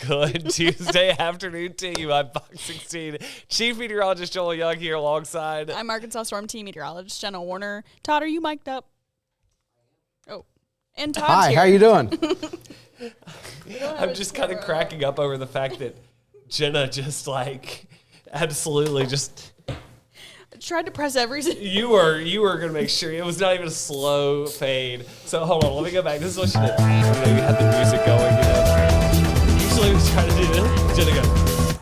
Good Tuesday afternoon to you. I'm Fox 16. Chief Meteorologist Joel Young here alongside. I'm Arkansas Storm Team Meteorologist Jenna Warner. Todd, are you mic'd up? Oh. And Todd's Hi, here. how you doing? I'm just kind of cracking up over the fact that Jenna just absolutely just... Tried to press everything. You were going to make sure it was not even a slow fade. So hold on, let me go back. This is what she did. You had the music going, Usually we try to do this. Jenna goes,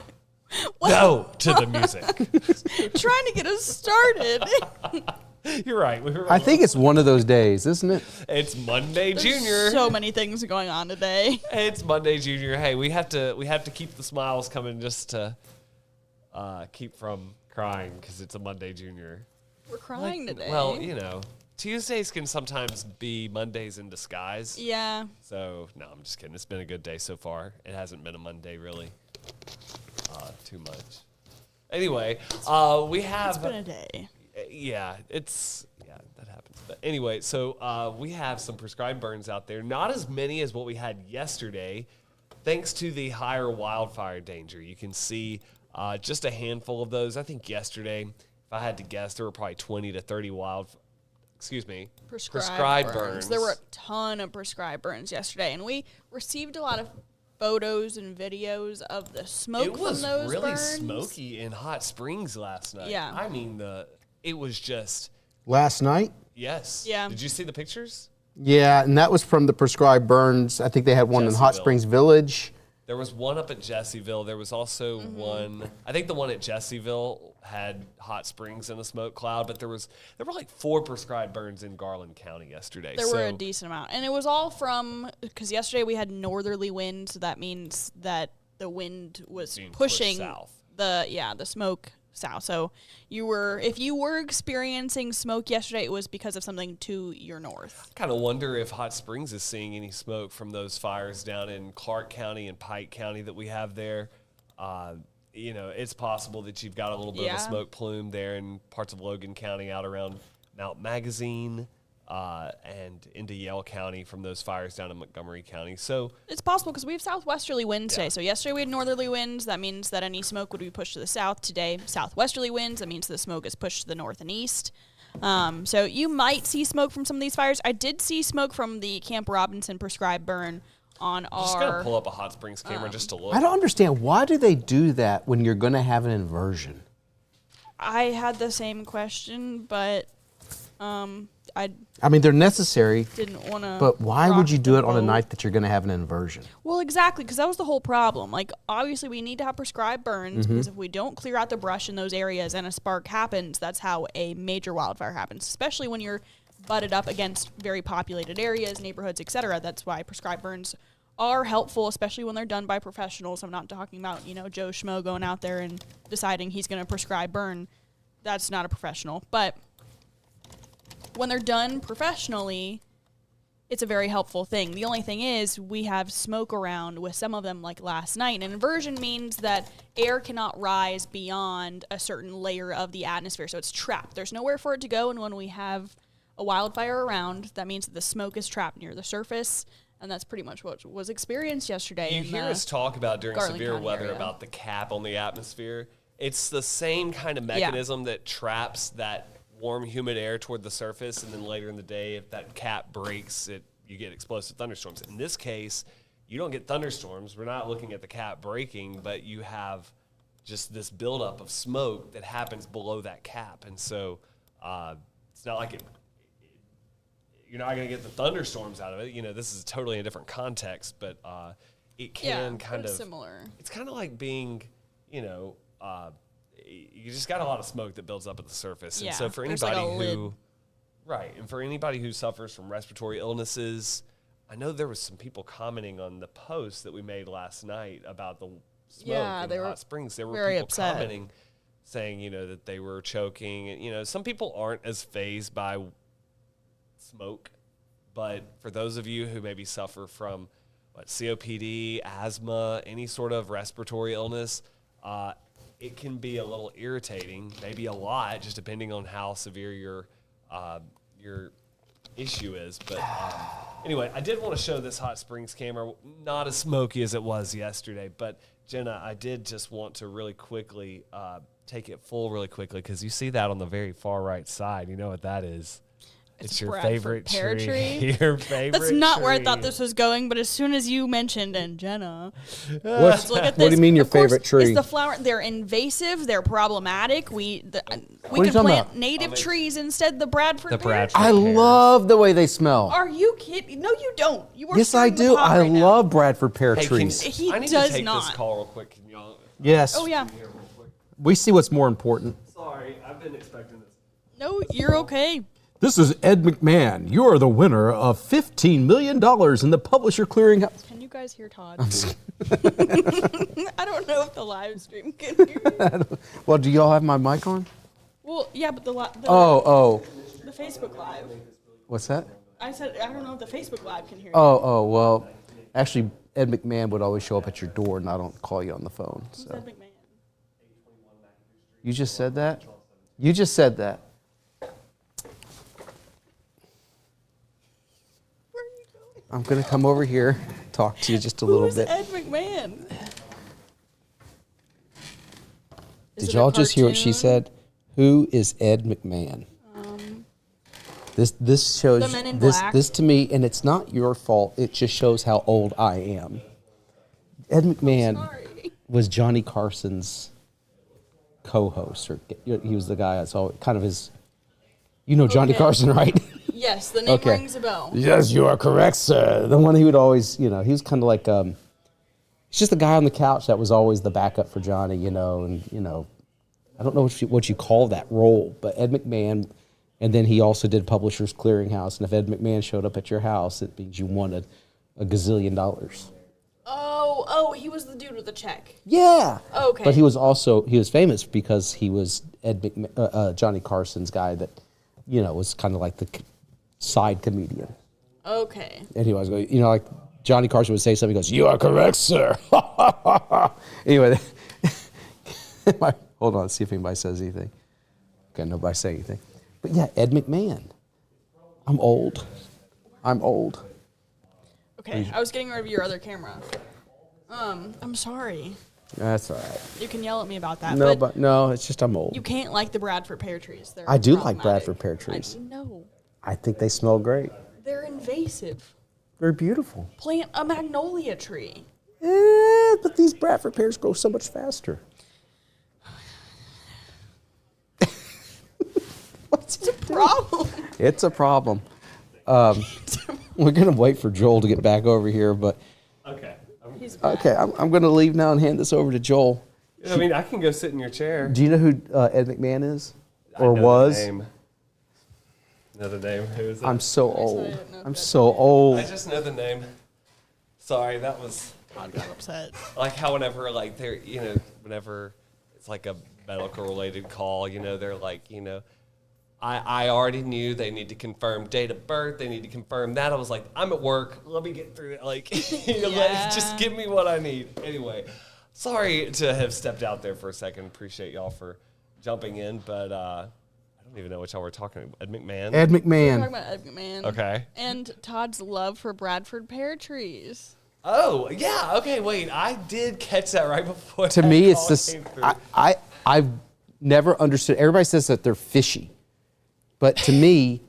no to the music. Trying to get us started. You're right. I think it's one of those days, isn't it? It's Monday, Junior. So many things going on today. It's Monday, Junior. Hey, we have to keep the smiles coming just to keep from crying because it's a Monday, Junior. We're crying today. Well, Tuesdays can sometimes be Mondays in disguise. Yeah. So, no, I'm just kidding. It's been a good day so far. It hasn't been a Monday, really, too much. Anyway, we have... It's been a day. Yeah, that happens. But anyway, so we have some prescribed burns out there. Not as many as what we had yesterday, thanks to the higher wildfire danger. You can see just a handful of those. I think yesterday, if I had to guess, there were probably 20 to 30 prescribed burns. There were a ton of prescribed burns yesterday, and we received a lot of photos and videos of the smoke from those burns. It was really smoky in Hot Springs last night. Yeah. I mean, it was just... Last night? Yes. Yeah. Did you see the pictures? Yeah, and that was from the prescribed burns. I think they had one in Hot Springs Village. There was one up at Jesseville. There was also one. I think the one at Jesseville had Hot Springs in a smoke cloud, but there were like 4 prescribed burns in Garland County yesterday. There were a decent amount, and it was all because yesterday we had northerly winds, so that means that the wind was pushing south. the smoke south. So if you were experiencing smoke yesterday, it was because of something to your north. I kind of wonder if Hot Springs is seeing any smoke from those fires down in KARK County and Pike County that we have there. It's possible that you've got a little bit of a smoke plume there in parts of Logan County out around Mount Magazine and into Yale County from those fires down in Montgomery County. So it's possible because we have southwesterly winds today. So yesterday we had northerly winds. That means that any smoke would be pushed to the south. Today, southwesterly winds. That means the smoke is pushed to the north and east. So you might see smoke from some of these fires. I did see smoke from the Camp Robinson prescribed burn on our... Just going to pull up a Hot Springs camera just to look. I don't understand. Why do they do that when you're going to have an inversion? I had the same question, but... I mean, they're necessary, didn't want to. But why would you do it on a night that you're going to have an inversion? Well, exactly, because that was the whole problem. Like, obviously, we need to have prescribed burns because if we don't clear out the brush in those areas and a spark happens, that's how a major wildfire happens, especially when you're butted up against very populated areas, neighborhoods, etc. That's why prescribed burns are helpful, especially when they're done by professionals. I'm not talking about, Joe Schmo going out there and deciding he's going to prescribe burn. That's not a professional. But when they're done professionally, it's a very helpful thing. The only thing is we have smoke around with some of them like last night. And inversion means that air cannot rise beyond a certain layer of the atmosphere. So it's trapped. There's nowhere for it to go. And when we have a wildfire around, that means that the smoke is trapped near the surface. And that's pretty much what was experienced yesterday. You hear us talk about during Garland severe County weather area. about the cap on the atmosphere. It's the same kind of mechanism that traps that warm, humid air toward the surface, and then later in the day, if that cap breaks, you get explosive thunderstorms. In this case, you don't get thunderstorms. We're not looking at the cap breaking, but you have just this buildup of smoke that happens below that cap. And so it's not like you're not going to get the thunderstorms out of it. This is totally a different context, but it can kind of... similar. It's kind of like being, you just got a lot of smoke that builds up at the surface. And so for anybody who suffers from respiratory illnesses, I know there was some people commenting on the post that we made last night about the smoke in Hot Springs. There were people commenting saying, that they were choking. And, some people aren't as fazed by smoke, but for those of you who maybe suffer from COPD, asthma, any sort of respiratory illness, it can be a little irritating, maybe a lot, just depending on how severe your issue is. But anyway, I did want to show this hot springs camera. Not as smoky as it was yesterday, but Jenna, I did just want to really quickly take it full really quickly because you see that on the very far right side. You know what that is? It's your favorite pear tree. Your favorite. That's not tree. where I thought this was going, but as soon as you mentioned and Jenna, What look at do this. you mean your Of course, favorite tree? It's the flower. They're invasive. They're problematic. We you can talking plant about? native trees instead. The Bradford. The pear Bradford. tree. I love the way they smell. Are you kidding? No, you don't. You are. Yes, I stirring the do. pot I right now. love Bradford pear Hey, trees. He I need does to take not. this call real quick. Can y'all? Yes. Oh yeah. Here real quick. We see what's more important. Sorry, I've been expecting this. No, you're okay. This is Ed McMahon. You are the winner of $15 million in the Publisher Clearinghouse. Can you guys hear Todd? I don't know if the live stream can hear. Well, do y'all have my mic on? Well, yeah, but the The Facebook Live. What's that? I said I don't know if the Facebook Live can hear. Well, actually, Ed McMahon would always show up at your door, and I don't call you on the phone. Who's So Ed McMahon? you just said that. You just said that. Where are you going? I'm gonna come over here, talk to you just a little Who's bit. Ed McMahon? Is Did it a y'all just hear what she cartoon? said? Who is Ed McMahon? This shows The Men in this Black? this to me, and it's not your fault. It just shows how old I am. Ed McMahon Sorry. was Johnny Carson's co-host, or he was the guy that's all kind of his. You know Johnny Okay. Carson, right? Yes, the name Okay. rings a bell. Yes, you are correct, sir. The one he would always, he was kind of like, he's just the guy on the couch that was always the backup for Johnny, and I don't know what you call that role, but Ed McMahon, and then he also did Publishers Clearinghouse, and if Ed McMahon showed up at your house, it means you wanted $1 gazillion. Oh, he was the dude with the check. Yeah. Okay. But he was famous because he was Johnny Carson's guy that, was kind of like the side comedian. Okay. And he was going, like Johnny Carson would say something, he goes, "You are correct, sir." Anyway, hold on, see if anybody says anything. Okay, nobody say anything. But yeah, Ed McMahon. I'm old. Okay, I was getting rid of your other camera. I'm sorry. That's all right. You can yell at me about that. No, it's just I'm old. You can't like the Bradford pear trees. They're I do like problematic. Bradford pear trees. No, I think they smell great. they're invasive. They're beautiful. Plant a magnolia tree. But these Bradford pears grow so much faster. What's the problem? It's a problem. We're going to wait for Joel to get back over here, but Okay. He's back. okay, I'm going to leave now and hand this over to Joel. I mean, I can go sit in your chair. Do you know who Ed McMahon is? I Or know was? the name. Know the name? Who is it? I'm so I old. don't know I'm that. so old. I just know the name. Sorry, that was Todd got upset. like how whenever like they're whenever it's like a medical related call, they're like, I already knew they need to confirm date of birth, they need to confirm that. I was like, I'm at work, let me get through it. Like just give me what I need. Anyway, sorry to have stepped out there for a second. Appreciate y'all for jumping in, but I don't even know what y'all were talking about. Ed McMahon? Ed We're talking McMahon. about Ed McMahon. Okay. And Todd's love for Bradford pear trees. Oh, yeah. Okay, wait. I did catch that right before To that me, it's call this. came through. I've never understood. Everybody says that they're fishy, but to me,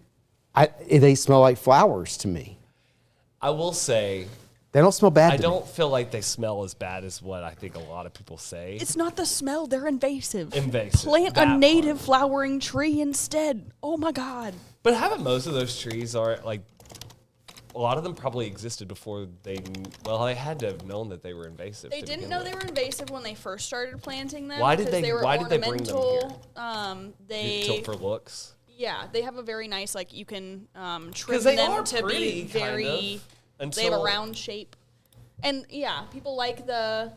they smell like flowers. To me, I will say, they don't smell bad. I to me. don't feel like they smell as bad as what I think a lot of people say. It's not the smell, they're invasive. Invasive, Plant that a native part. flowering tree instead. Oh my God. But haven't most of those trees are like, a lot of them probably existed before they had to have known that they were invasive. They didn't know they were invasive when they first started planting them. Why did because they- were why did they bring them ornamental. Tilt for looks. Yeah, they have a very nice, like, you can trim Because they them are to pretty, be very, kind of. they have a until- round shape. And yeah, people like the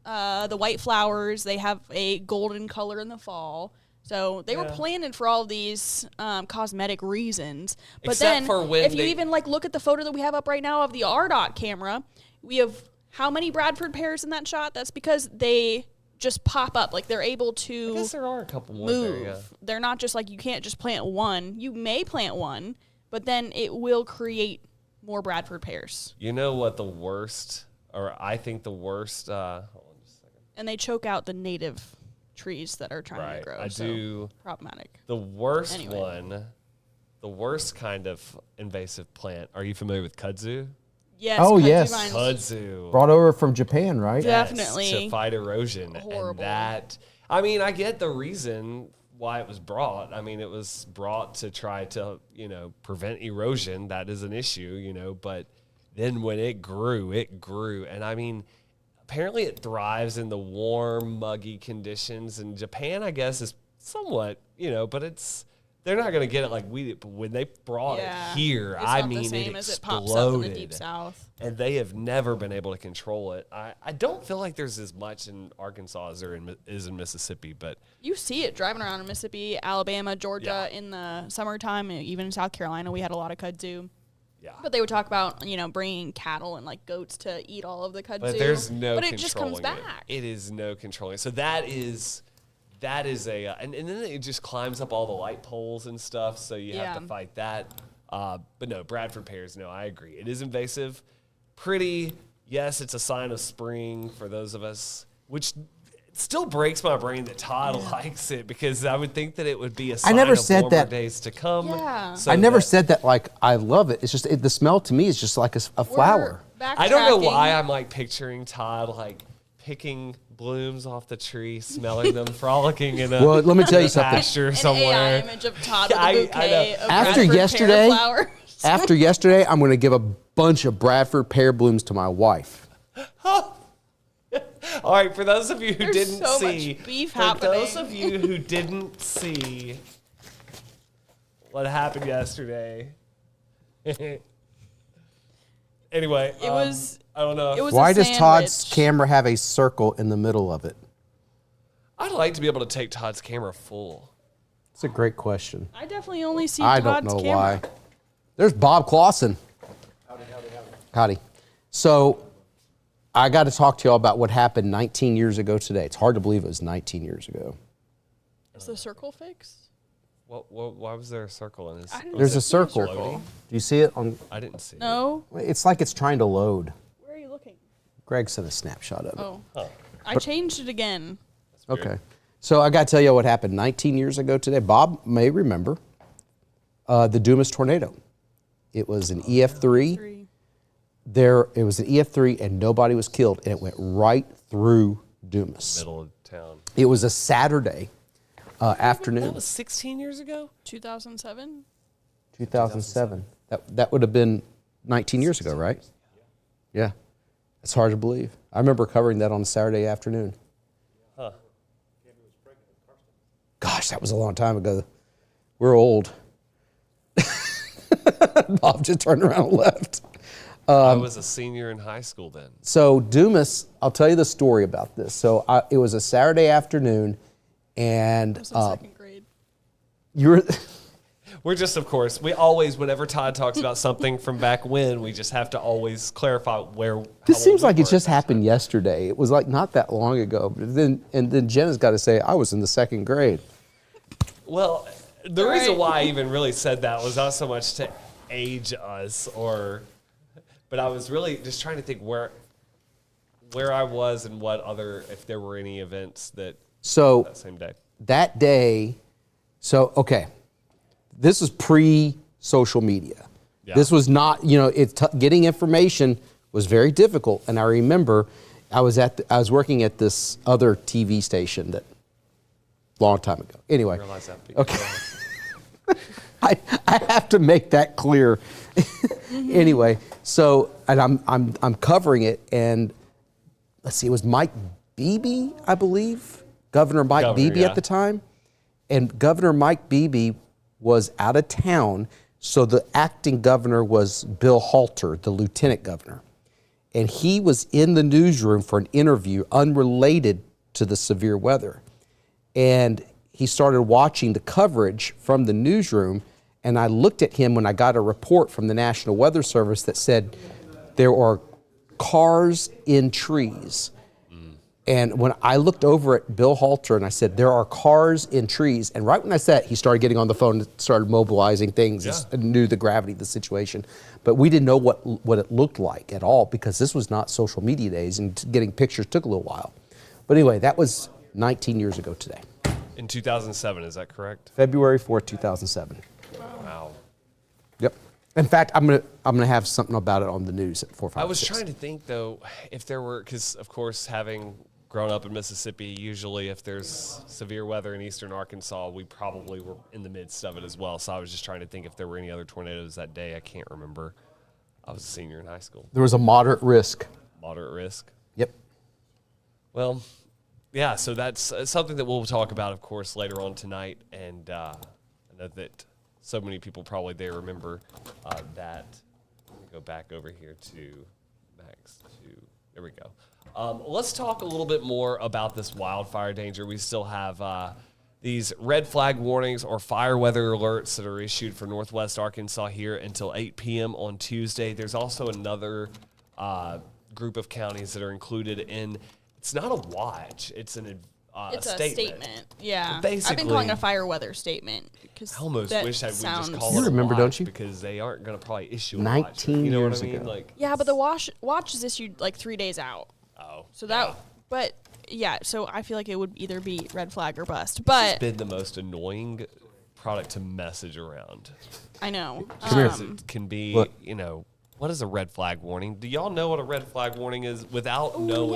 white flowers. They have a golden color in the fall. So they were Yeah. planted for all these cosmetic reasons. But Except then, for when if you they- even like look at the photo that we have up right now of the RDOT camera, we have how many Bradford pears in that shot? That's because they just pop up. Like they're able to I guess there are a couple more move. there, yeah. They're not just like, you can't just plant one. You may plant one, but then it will create more Bradford pears. You know what the worst, or I think the worst, hold on just a second. And they choke out the native trees that are trying to grow. I do. Problematic. The worst one, the worst kind of invasive plant. Are you familiar with kudzu? Yes. Oh, kudzu yes. vines. Kudzu. Brought over from Japan, right? Definitely. To fight erosion. Horrible. And that, I mean, I get the reason why it was brought. I mean, it was brought to try to, prevent erosion. That is an issue, but then when it grew. And I mean, apparently it thrives in the warm, muggy conditions. And Japan, I guess, is somewhat, but they're not going to get it like we did. But when they brought it here, it's I not mean, the same it as exploded. it pops up in the deep south. And they have never been able to control it. I don't feel like there's as much in Arkansas as there is in Mississippi, but You see it driving around in Mississippi, Alabama, Georgia in the summertime. Even in South Carolina, we had a lot of kudzu. yeah. But they would talk about, bringing cattle and like goats to eat all of the kudzu. But there's no But it just comes controlling back. It is no controlling. So that is a and then it just climbs up all the light poles and stuff. So you have to fight that. But no, Bradford pears. No, I agree. It is invasive. Pretty. Yes, it's a sign of spring for those of us, which it still breaks my brain that Todd likes it, because I would think that it would be a sign never of said warmer that. days to come. Yeah. So I never said that like I love it. It's just the smell to me is just like a flower. I don't know why I'm like picturing Todd like picking blooms off the tree, smelling them, frolicking in a Well, let me tell you something. pasture An somewhere. AI image of Todd with I- a bouquet of After Bradford yesterday- pear flowers. After yesterday, I'm going to give a bunch of Bradford pear blooms to my wife. All right, for those of you who There's didn't so see, much beef for happening. those of you who didn't see what happened yesterday. Anyway, It was. I don't know. It was. Why a does Todd's sandwich. camera have a circle in the middle of it? I'd like to be able to take Todd's camera full. It's a great question. I definitely only see I Todd's don't know camera. why. There's Bob Clausen. Howdy. So I got to talk to y'all about what happened 19 years ago today. It's hard to believe it was 19 years ago. Is the circle fixed? Why was there a circle in his? I didn't There's see a circle. circle. Do you see it on? I didn't see. No. It's like it's trying to load. Where are you looking? Greg sent a snapshot of it. Oh. I changed it again. Okay. So I got to tell you what happened 19 years ago today. Bob may remember the Dumas tornado. It was an EF3. It was an EF3 and nobody was killed, and it went right through Dumas. Middle of town. It was a Saturday That afternoon, was 16 years ago. 2007. 2007. That would have been 19 years ago, right? Yeah. It's hard to believe. I remember covering that on a Saturday afternoon. Huh. Gosh, that was a long time ago. We're old. Bob just turned around and left. I was a senior in high school then. So Dumas, I'll tell you the story about this. So it was a Saturday afternoon, and I was in second grade. you were. We're just, of course, we always, whenever Todd talks about something from back when, we just have to always clarify where. This seems like it just happened yesterday. It was like not that long ago. But then Jenna's got to say, I was in the second grade. Well, the Right. reason why I even really said that was not so much to age us, but I was really just trying to think where I was and what other, if there were any events that same day. That day, okay, this is pre-social media. Yeah. This was not, getting information was very difficult. And I remember I was working at this other TV station that long time ago. Anyway, I realize that. okay. I have to make that clear. Anyway, so and I'm covering it, and let's see, it was Mike Beebe, I believe, Governor Mike Beebe at the time, and Governor Mike Beebe was out of town, so the acting governor was Bill Halter, the lieutenant governor, and he was in the newsroom for an interview unrelated to the severe weather, and he started watching the coverage from the newsroom, and I looked at him when I got a report from the National Weather Service that said there are cars in trees. And when I looked over at Bill Halter and I said, there are cars in trees. And right when I said it, he started getting on the phone and started mobilizing things and knew the gravity of the situation. But we didn't know what it looked like at all because this was not social media days and getting pictures took a little while. But anyway, that was 19 years ago today. In 2007, is that correct? February 4th, 2007. Wow. Yep. In fact, I'm gonna have something about it on the news at 4, 5, I was 6. trying to think, though, if there were, because, of course, having grown up in Mississippi, usually if there's severe weather in eastern Arkansas, we probably were in the midst of it as well. So I was just trying to think if there were any other tornadoes that day. I can't remember. I was a senior in high school. There was a moderate risk. Moderate risk. Yep. Well, yeah, so that's something that we'll talk about, of course, later on tonight. And I know that so many people probably there remember that. Let me go back over here to Max. There we go. Let's talk a little bit more about this wildfire danger. We still have these red flag warnings or fire weather alerts that are issued for Northwest Arkansas here until 8 p.m. on Tuesday. There's also another group of counties that are included in. It's not a watch. It's a statement. Yeah. So basically, I've been calling it a fire weather statement. I almost wish I would just call You it remember, a watch, don't you? Because they aren't going to probably issue a 19 watch. You know years what I mean? ago. Like, Yeah, but the watch is issued like 3 days out. oh, So that, but yeah, so I feel like it would either be red flag or bust. But it's been the most annoying product to message around. I know. Because it can be, Look. what is a red flag warning? Do y'all know what a red flag warning is without knowing,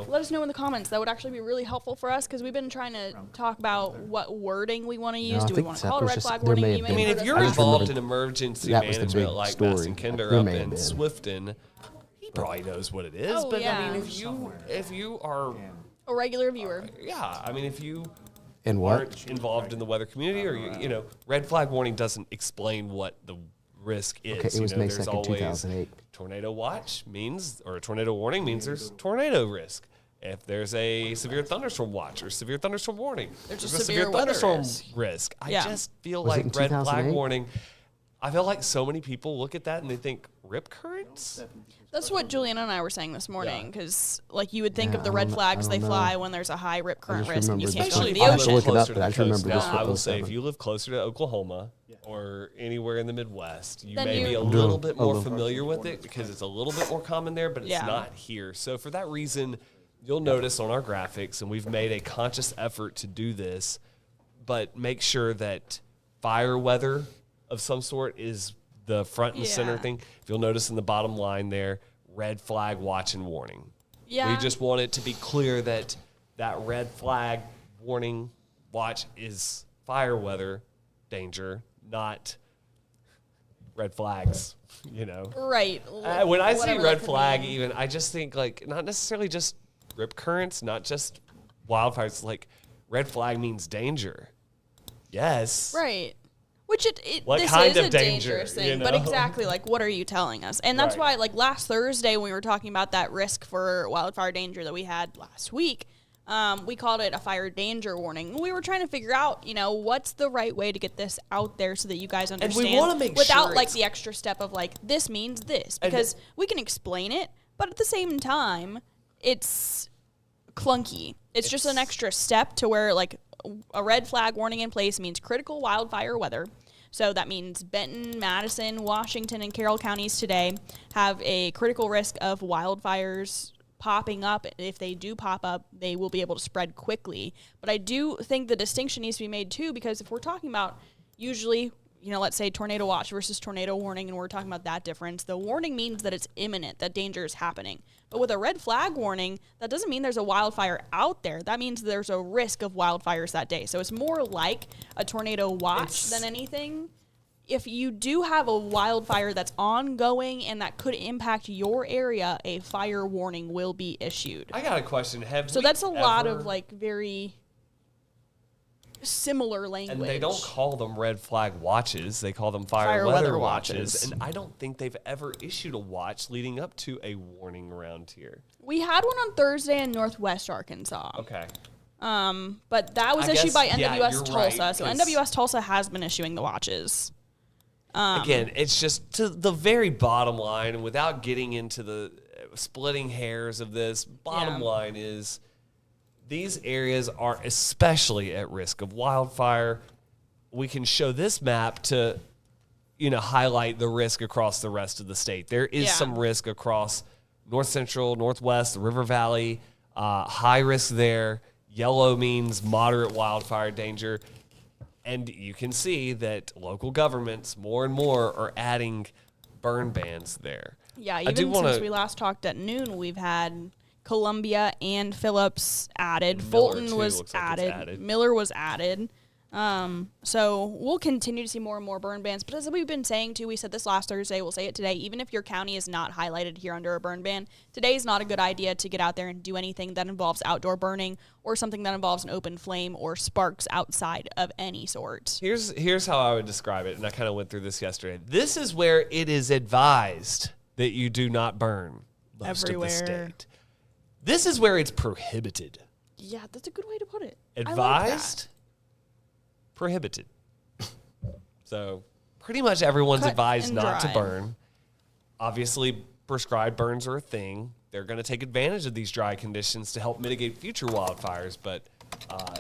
Let us know in the comments. That would actually be really helpful for us because we've been trying to talk about what wording we want to use. I Do we think want to that call it a was red just- flag there warning? may have You been- I mean, heard if us you're I just involved remembered in emergency that was the management big like story. Masson Kinder There up may have in been. Swifton, he probably knows what it is. Oh, but yeah. I mean, if you are, a regular viewer. I mean, if you And what? aren't involved in the weather community, or red flag warning doesn't explain what the risk is. Okay, it was May there's 2nd, always 2008. tornado watch means, or a tornado warning means there's tornado risk. If there's a severe thunderstorm watch or severe thunderstorm warning, There's a a severe severe weather thunderstorm risk. risk. I Yeah. just feel Was it like in red flag 2008? warning. I feel like so many people look at that and they think rip currents. That's what Juliana and I were saying this morning Yeah. because, like, you would think Yeah, of the I red don't know- flags I they don't fly know. when there's a high rip current just risk and you remember can't this go one. into the Especially if you I'll have to live look it up, closer to but I the just remember coast. this Now, was I will say, 07. if you live closer to Oklahoma or anywhere in the Midwest, you Then may you- be a No, little bit more no. familiar with it because it's a little bit more common there, but it's Yeah. not here. So for that reason, you'll notice on our graphics, and we've made a conscious effort to do this, but make sure that fire weather of some sort is the front and center Yeah. thing. If you'll notice in the bottom line there, red flag watch and warning. Yeah. We just want it to be clear that that red flag warning watch is fire weather danger, not red flags, Right. When I see Whatever that red could flag, mean. even, I just think, like, not necessarily just rip currents, not just wildfires. Like, red flag means danger. Yes. Right. Which What this kind is of a danger, dangerous thing, you but know? exactly, like, what are you telling us? And that's Right. why, like, last Thursday when we were talking about that risk for wildfire danger that we had last week, we called it a fire danger warning. We were trying to figure out, what's the right way to get this out there so that you guys we understand wanna make without, sure like, it's- the extra step of, like, this means this. And- Because we can explain it, but at the same time, it's clunky. It's just an extra step to where, like, a red flag warning in place means critical wildfire weather. So that means Benton, Madison, Washington, and Carroll counties today have a critical risk of wildfires popping up. If they do pop up, they will be able to spread quickly. But I do think the distinction needs to be made too, because if we're talking about usually, let's say tornado watch versus tornado warning, and we're talking about that difference, the warning means that it's imminent, that danger is happening. But with a red flag warning, that doesn't mean there's a wildfire out there. That means there's a risk of wildfires that day. So it's more like a tornado watch than anything. If you do have a wildfire that's ongoing and that could impact your area, a fire warning will be issued. I got a question. So that's a lot of, like, very similar language. And they don't call them red flag watches. They call them fire weather watches. And I don't think they've ever issued a watch leading up to a warning around here. We had one on Thursday in Northwest Arkansas. Okay. But that was I issued guess, by yeah, NWS you're Tulsa. right, So 'cause- NWS Tulsa has been issuing the watches. Again, it's just to the very bottom line, and without getting into the splitting hairs of this, bottom Yeah. line is these areas are especially at risk of wildfire. We can show this map to, highlight the risk across the rest of the state. There is some risk across north central, northwest, the River Valley, high risk there. Yellow means moderate wildfire danger. And you can see that local governments more and more are adding burn bans there. Yeah, even since we last talked at noon, we've had Columbia and Phillips added. Fulton was added. Miller was added. So we'll continue to see more and more burn bans. But as we've been saying too, we said this last Thursday, we'll say it today, even if your county is not highlighted here under a burn ban, today is not a good idea to get out there and do anything that involves outdoor burning or something that involves an open flame or sparks outside of any sort. Here's how I would describe it, and I kind of went through this yesterday. This is where it is advised that you do not burn most of the state. This is where it's prohibited. Yeah, that's a good way to put it. Advised, prohibited. So pretty much everyone's advised not to burn. Obviously, prescribed burns are a thing. They're going to take advantage of these dry conditions to help mitigate future wildfires. But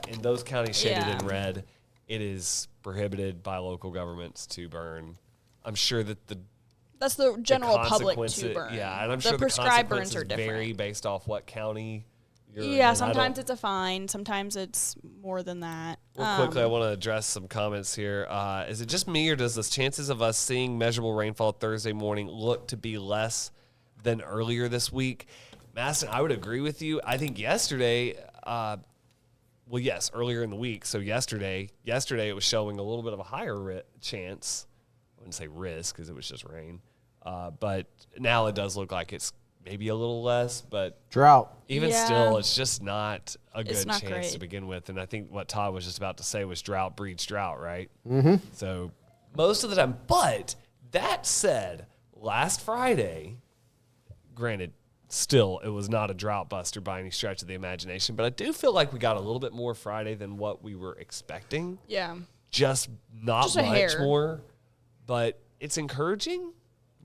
in those counties shaded in red, it is prohibited by local governments to burn. I'm sure that that's the general public to burn. Yeah, and I'm sure the prescribed burns are different. Vary based off what county you're in. Yeah, sometimes it's a fine. Sometimes it's more than that. Real quickly, I want to address some comments here. Is it just me, or does the chances of us seeing measurable rainfall Thursday morning look to be less than earlier this week? Maston, I would agree with you. I think yesterday, earlier in the week. So yesterday it was showing a little bit of a higher chance. I wouldn't say risk because it was just rain. But now it does look like it's maybe a little less, but drought. Even still, it's just not a good chance great to begin with. And I think what Todd was just about to say was drought breeds drought, right? Mm-hmm. So most of the time. But that said, last Friday, granted, still, it was not a drought buster by any stretch of the imagination, but I do feel like we got a little bit more Friday than what we were expecting. Yeah. Just not much more, but it's encouraging.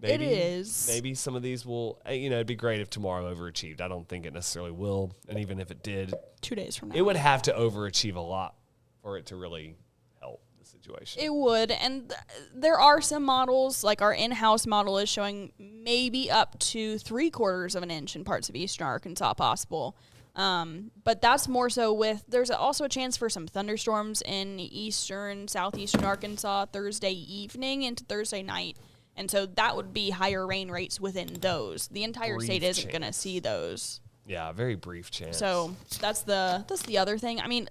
Maybe, it is. Maybe some of these will, it'd be great if tomorrow overachieved. I don't think it necessarily will. And even if it did, 2 days from now, it would have to overachieve a lot for it to really help the situation. It would. And there are some models, like our in-house model is showing maybe up to 3/4 of an inch in parts of eastern Arkansas possible. But that's more so there's also a chance for some thunderstorms in southeastern Arkansas Thursday evening into Thursday night. And so that would be higher rain rates within those. The entire state isn't going to see those. Yeah, very brief chance. So that's the other thing. I mean,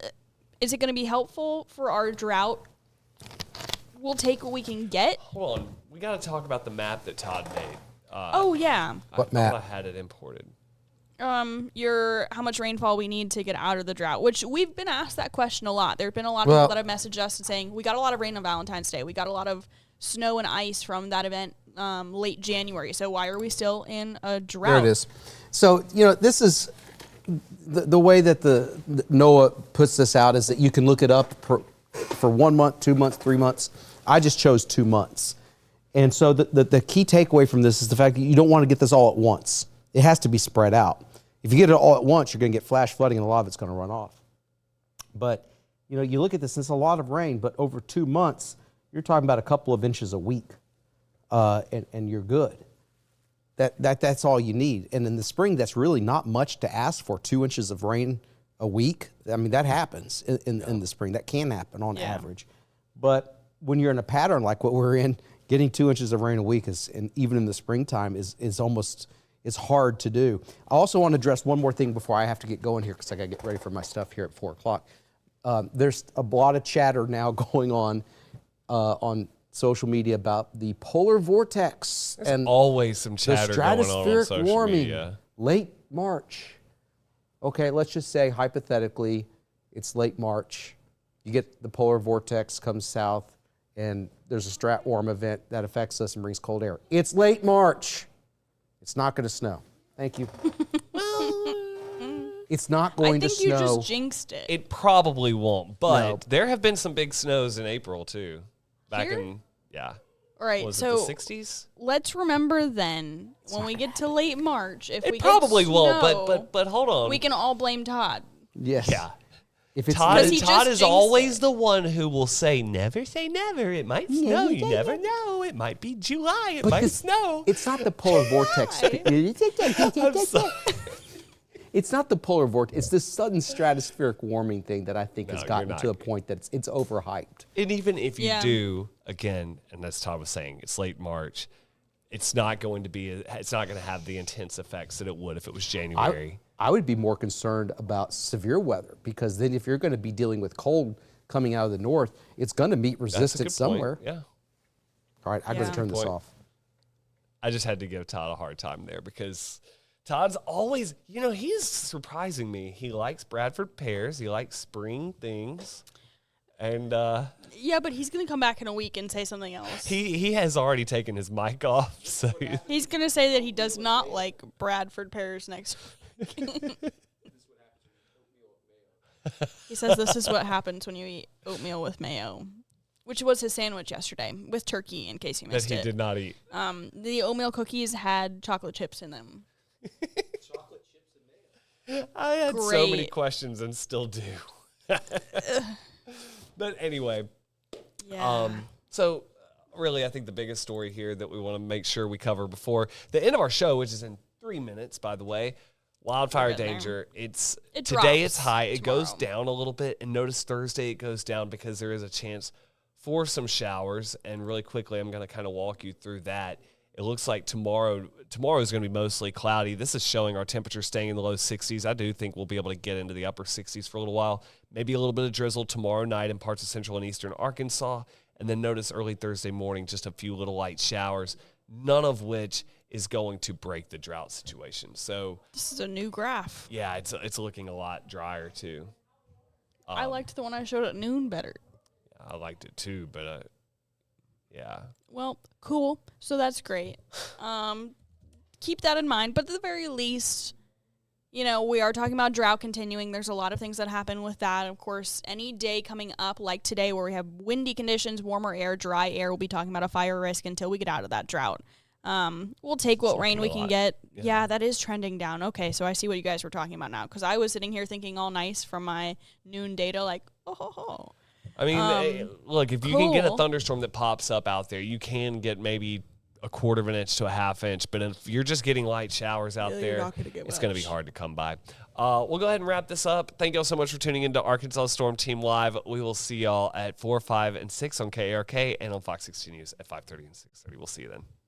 is it going to be helpful for our drought? We'll take what we can get. Hold on. We got to talk about the map that Todd made. What map? I had it imported. How much rainfall we need to get out of the drought, which we've been asked that question a lot. There have been a lot of people that have messaged us and saying, we got a lot of rain on Valentine's Day. We got a lot of snow and ice from that event late January. So why are we still in a drought? There it is. So, this is the way that the NOAA puts this out is that you can look it up for 1 month, 2 months, 3 months. I just chose 2 months. And so the key takeaway from this is the fact that you don't want to get this all at once. It has to be spread out. If you get it all at once, you're going to get flash flooding and a lot of it's going to run off. But, you look at this, it's a lot of rain, but over 2 months, you're talking about a couple of inches a week, and you're good. That's all you need. And in the spring, that's really not much to ask for, 2 inches of rain a week. I mean, that happens in the spring. That can happen on average. But when you're in a pattern like what we're in, getting 2 inches of rain a week and even in the springtime is almost, it's hard to do. I also want to address one more thing before I have to get going here because I got to get ready for my stuff here at 4 o'clock. There's a lot of chatter now going on social media about the polar vortex. There's and always some chatter going on social warming, media. Late March. Okay, let's just say hypothetically it's late March. You get the polar vortex comes south and there's a strat warm event that affects us and brings cold air. It's late March. It's not going to snow. Thank you. It's not going to snow. I think you just jinxed it. It probably won't, but there have been some big snows in April too. Back in, All right, was so it the 60s? Let's remember then, when we get to late March, if we probably get won't, snow, but hold on. we can all blame Todd. Yes. Yeah. If it's Todd Because he is just jinxed always it. the one who will say, never say never. It might snow. You never know. It might be July. It might snow. It's not the polar vortex. I'm sorry. It's not the polar vortex. It's this sudden stratospheric warming thing that I think has No, gotten you're to a not. point that it's overhyped. And even if you Yeah. do, again, and as Todd was saying, it's late March. It's not going to have the intense effects that it would if it was January. I would be more concerned about severe weather because then if you're going to be dealing with cold coming out of the north, it's going to meet That's a resistance good point. somewhere. Yeah. All right, I got to Yeah. turn this Point. off. I just had to give Todd a hard time there because Todd's always, he's surprising me. He likes Bradford pears. He likes spring things. And Yeah, but he's going to come back in a week and say something else. he has already taken his mic off. So He's going to say that he does not like Bradford pears next week. He says this is what happens when you eat oatmeal with mayo, which was his sandwich yesterday with turkey, in case you that missed he it. did not eat. The oatmeal cookies had chocolate chips in them. I had so many Great. questions and still do. But anyway, Yeah. so really I think the biggest story here that we want to make sure we cover before the end of our show, which is in 3 minutes, by the way, wildfire We're getting danger. It Today drops it's high. It goes tomorrow. down a little bit, and notice Thursday it goes down because there is a chance for some showers. And really quickly, I'm going to kind of walk you through that. It looks like tomorrow is going to be mostly cloudy. This is showing our temperature staying in the low 60s. I do think we'll be able to get into the upper 60s for a little while. Maybe a little bit of drizzle tomorrow night in parts of central and eastern Arkansas. And then notice early Thursday morning, just a few little light showers, none of which is going to break the drought situation. So, This is a new graph. yeah, it's looking a lot drier too. I liked the one I showed at noon better. I liked it too, but yeah. Well, cool. So that's great. Keep that in mind. But at the very least, we are talking about drought continuing. There's a lot of things that happen with that. Of course, any day coming up like today where we have windy conditions, warmer air, dry air, we'll be talking about a fire risk until we get out of that drought. We'll take what rain we looking a can lot. get. Yeah. Yeah, that is trending down. Okay, so I see what you guys were talking about now. Because I was sitting here thinking all nice from my noon data, like, oh, ho, ho. I mean, look, if you can get a cool. thunderstorm that pops up out there, you can get maybe a quarter of an inch to a half inch. But if you're just getting light showers out Yeah, you're there, not gonna get it's going to be much. hard to come by. We'll go ahead and wrap this up. Thank you all so much for tuning into Arkansas Storm Team Live. We will see y'all at 4, 5, and 6 on KARK and on Fox 16 News at 5:30 and 6:30. We'll see you then.